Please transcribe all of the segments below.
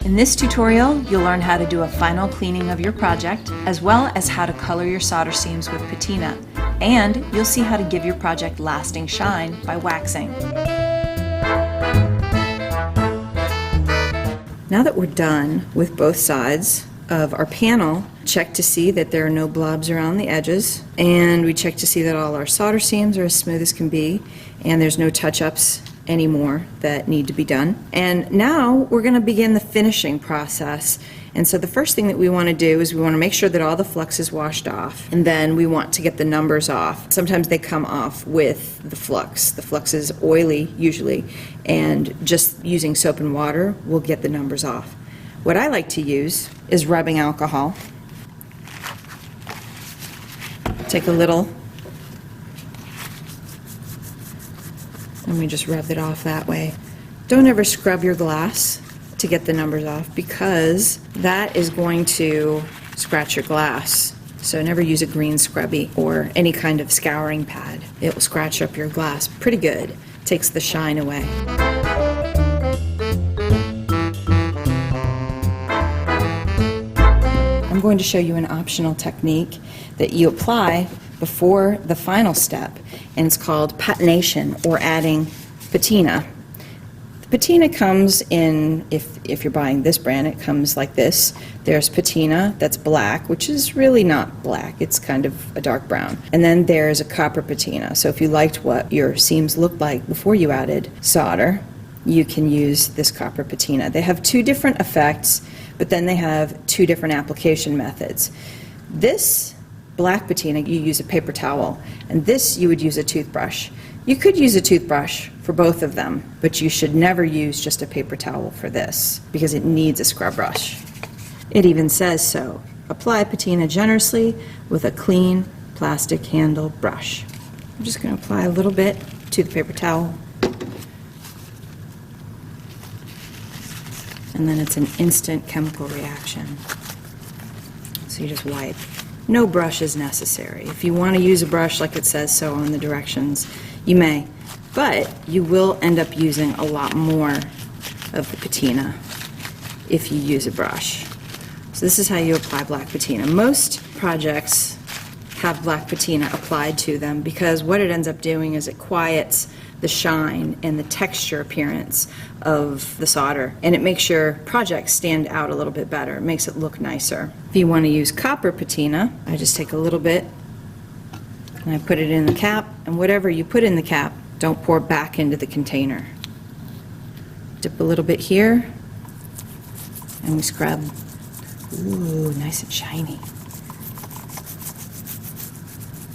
In this tutorial, you'll learn how to do a final cleaning of your project, as well as how to color your solder seams with patina, and you'll see how to give your project lasting shine by waxing. Now that we're done with both sides of our panel, check to see that there are no blobs around the edges, and we check to see that all our solder seams are as smooth as can be, and there's no touch-ups anymore that need to be done. And now we're going to begin the finishing process. And so the first thing that we want to do is we want to make sure that all the flux is washed off, and then we want to get the numbers off. Sometimes they come off with the flux. The flux is oily usually, and just using soap and water will get the numbers off. What I like to use is rubbing alcohol. Take a little and we just rub it off that way. Don't ever scrub your glass to get the numbers off, because that is going to scratch your glass. So never use a green scrubby or any kind of scouring pad. It will scratch up your glass pretty good. Takes the shine away. I'm going to show you an optional technique that you apply before the final step, and it's called patination, or adding patina. The patina comes in, if you're buying this brand, it comes like this. There's patina that's black, which is really not black, it's kind of a dark brown. And then there's a copper patina. So if you liked what your seams looked like before you added solder, you can use this copper patina. They have two different effects, but then they have two different application methods. This black patina, you use a paper towel, and this you would use a toothbrush. You could use a toothbrush for both of them, but you should never use just a paper towel for this, because it needs a scrub brush. It even says so. Apply patina generously with a clean plastic handle brush. I'm just going to apply a little bit to the paper towel, and then it's an instant chemical reaction. So you just wipe. No brush is necessary. If you want to use a brush like it says so on the directions, you may, but you will end up using a lot more of the patina if you use a brush. So this is how you apply black patina. Most projects have black patina applied to them, because what it ends up doing is it quiets the shine and the texture appearance of the solder, and it makes your project stand out a little bit better. It makes it look nicer. If you want to use copper patina, I just take a little bit and I put it in the cap, and whatever you put in the cap, don't pour back into the container. Dip a little bit here and we scrub. Ooh, nice and shiny.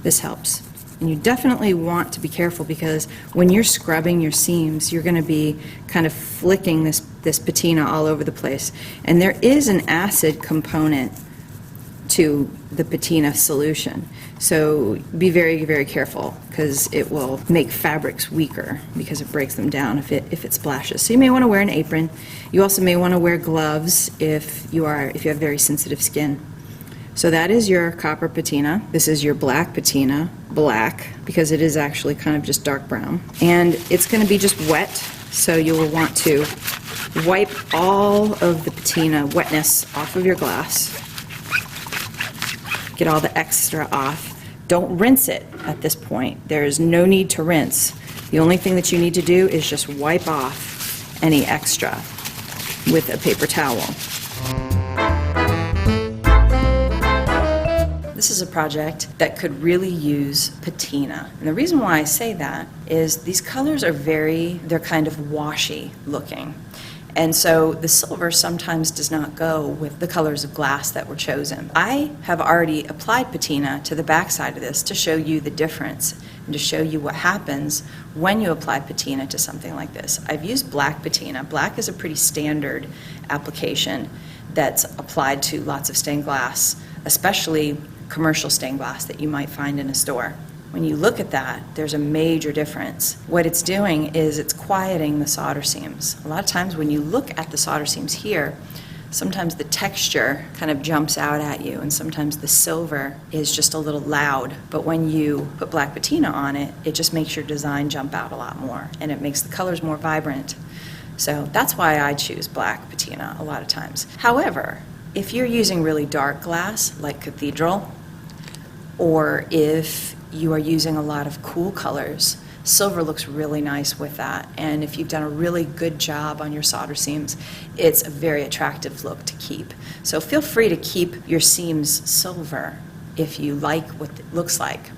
This helps. And you definitely want to be careful, because when you're scrubbing your seams, you're going to be kind of flicking this patina all over the place. And there is an acid component to the patina solution. So be very, very careful, because it will make fabrics weaker because it breaks them down if it splashes. So you may want to wear an apron. You also may want to wear gloves if you have very sensitive skin. So that is your copper patina. This is your black patina, black, because it is actually kind of just dark brown. And it's going to be just wet, so you will want to wipe all of the patina wetness off of your glass. Get all the extra off. Don't rinse it at this point. There is no need to rinse. The only thing that you need to do is just wipe off any extra with a paper towel. This is a project that could really use patina. And the reason why I say that is these colors are they're kind of washy looking. And so the silver sometimes does not go with the colors of glass that were chosen. I have already applied patina to the back side of this to show you the difference and to show you what happens when you apply patina to something like this. I've used black patina. Black is a pretty standard application that's applied to lots of stained glass, especially commercial stained glass that you might find in a store. When you look at that, there's a major difference. What it's doing is it's quieting the solder seams. A lot of times when you look at the solder seams here, sometimes the texture kind of jumps out at you, and sometimes the silver is just a little loud. But when you put black patina on it, it just makes your design jump out a lot more, and it makes the colors more vibrant. So that's why I choose black patina a lot of times. However, if you're using really dark glass, like cathedral, or if you are using a lot of cool colors, silver looks really nice with that. And if you've done a really good job on your solder seams, it's a very attractive look to keep. So feel free to keep your seams silver if you like what it looks like.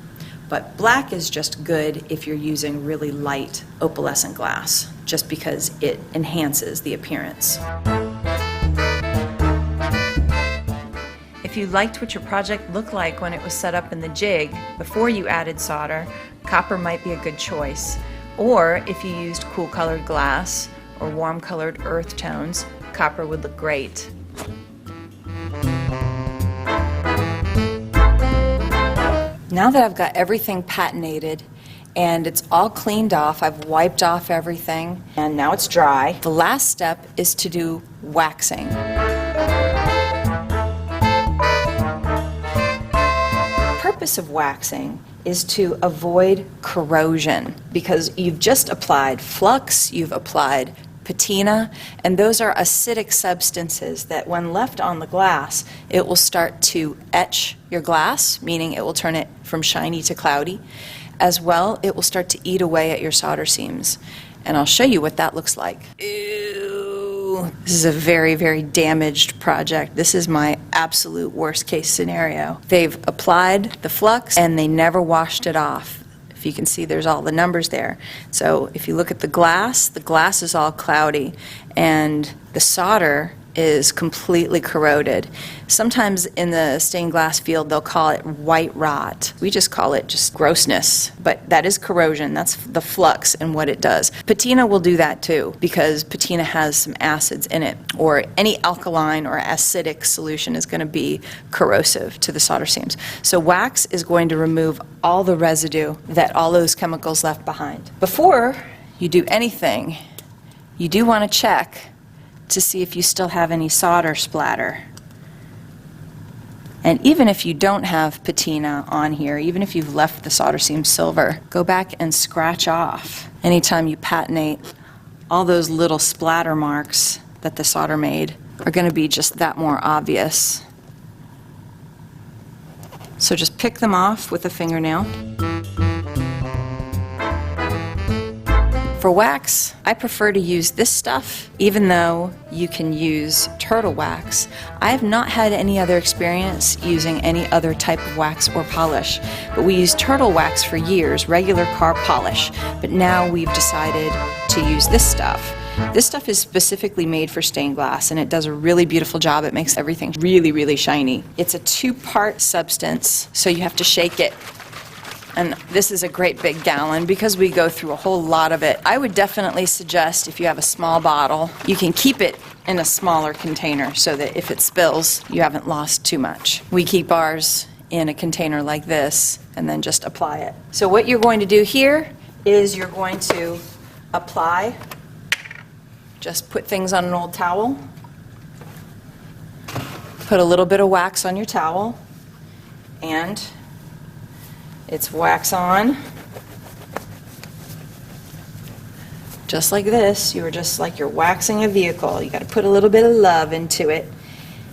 But black is just good if you're using really light opalescent glass, just because it enhances the appearance. If you liked what your project looked like when it was set up in the jig before you added solder, copper might be a good choice. Or if you used cool colored glass or warm colored earth tones, copper would look great. Now that I've got everything patinated and it's all cleaned off, I've wiped off everything, and now it's dry, the last step is to do waxing. The purpose of waxing is to avoid corrosion, because you've just applied flux, you've applied patina, and those are acidic substances that when left on the glass, it will start to etch your glass, meaning it will turn it from shiny to cloudy. As well, it will start to eat away at your solder seams. And I'll show you what that looks like. Ew. This is a very, very damaged project. This is my absolute worst case scenario. They've applied the flux and they never washed it off. If you can see, there's all the numbers there. So if you look at the glass is all cloudy, and the solder is completely corroded. Sometimes in the stained glass field, they'll call it white rot. We just call it just grossness, but that is corrosion. That's the flux and what it does. Patina will do that too, because patina has some acids in it, or any alkaline or acidic solution is going to be corrosive to the solder seams. So wax is going to remove all the residue that all those chemicals left behind. Before you do anything, you do want to check to see if you still have any solder splatter. And even if you don't have patina on here, even if you've left the solder seam silver, go back and scratch off. Anytime you patinate, all those little splatter marks that the solder made are going to be just that more obvious. So just pick them off with a fingernail. For wax, I prefer to use this stuff, even though you can use turtle wax. I have not had any other experience using any other type of wax or polish, but we used turtle wax for years, regular car polish, but now we've decided to use this stuff. This stuff is specifically made for stained glass, and it does a really beautiful job. It makes everything really, really shiny. It's a two-part substance, so you have to shake it. And this is a great big gallon because we go through a whole lot of it. I would definitely suggest, if you have a small bottle, you can keep it in a smaller container so that if it spills, you haven't lost too much. We keep ours in a container like this and then just apply it. So what you're going to do here is you're going to apply, just put things on an old towel, put a little bit of wax on your towel, and it's wax on, just like this. You're just like you're waxing a vehicle. You got to put a little bit of love into it,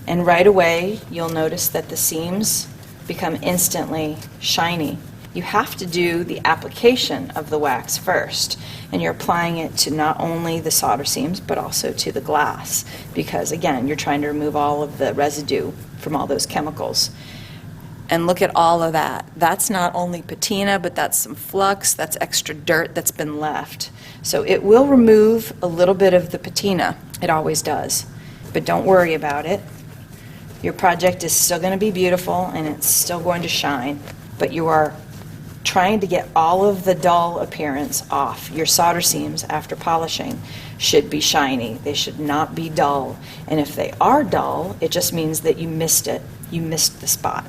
and right away you'll notice that the seams become instantly shiny. You have to do the application of the wax first, and you're applying it to not only the solder seams but also to the glass, because again, you're trying to remove all of the residue from all those chemicals. And look at all of that. That's not only patina, but that's some flux, that's extra dirt that's been left. So it will remove a little bit of the patina. It always does. But don't worry about it. Your project is still going to be beautiful and it's still going to shine. But you are trying to get all of the dull appearance off. Your solder seams after polishing should be shiny. They should not be dull. And if they are dull, it just means that you missed it. You missed the spot.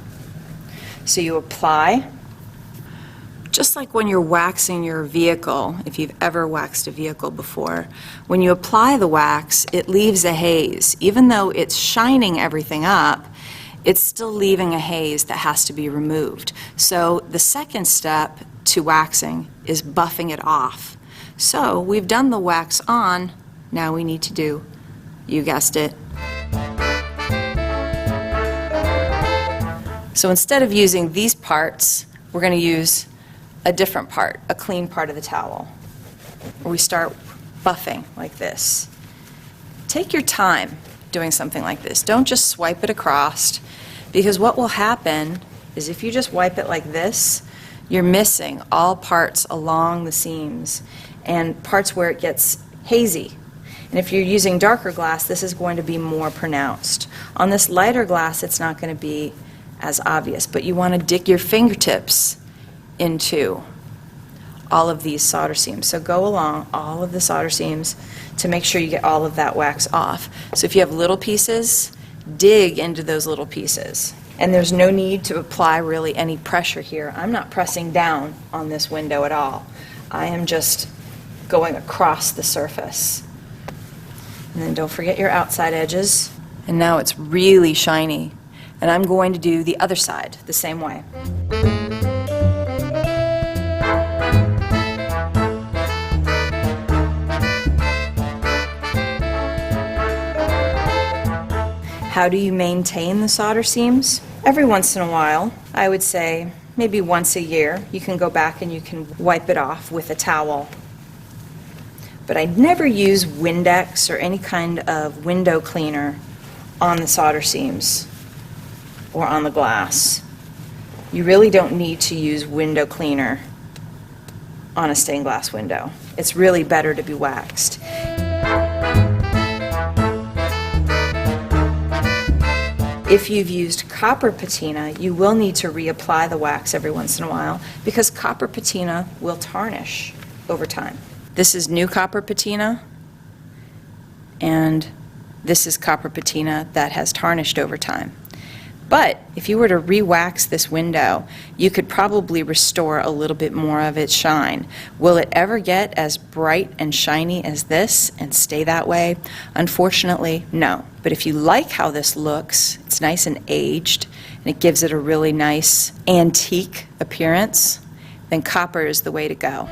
So you apply, just like when you're waxing your vehicle, if you've ever waxed a vehicle before, when you apply the wax, it leaves a haze. Even though it's shining everything up, it's still leaving a haze that has to be removed. So the second step to waxing is buffing it off. So we've done the wax on, Now we need to do, you guessed it. So instead of using these parts, we're going to use a different part, a clean part of the towel. Where we start buffing like this. Take your time doing something like this. Don't just swipe it across, because what will happen is if you just wipe it like this, you're missing all parts along the seams and parts where it gets hazy. And if you're using darker glass, this is going to be more pronounced. On this lighter glass, it's not going to be as obvious, but you want to dig your fingertips into all of these solder seams. So go along all of the solder seams to make sure you get all of that wax off. So if you have little pieces, dig into those little pieces. And there's no need to apply really any pressure here. I'm not pressing down on this window at all. I am just going across the surface. And then don't forget your outside edges. And now it's really shiny. And I'm going to do the other side the same way. How do you maintain the solder seams? Every once in a while, I would say maybe once a year, you can go back and you can wipe it off with a towel. But I'd never use Windex or any kind of window cleaner on the solder seams or on the glass. You really don't need to use window cleaner on a stained glass window. It's really better to be waxed. If you've used copper patina, you will need to reapply the wax every once in a while because copper patina will tarnish over time. This is new copper patina, and this is copper patina that has tarnished over time. But if you were to re-wax this window, you could probably restore a little bit more of its shine. Will it ever get as bright and shiny as this and stay that way? Unfortunately, no. But if you like how this looks, it's nice and aged, and it gives it a really nice antique appearance, then copper is the way to go.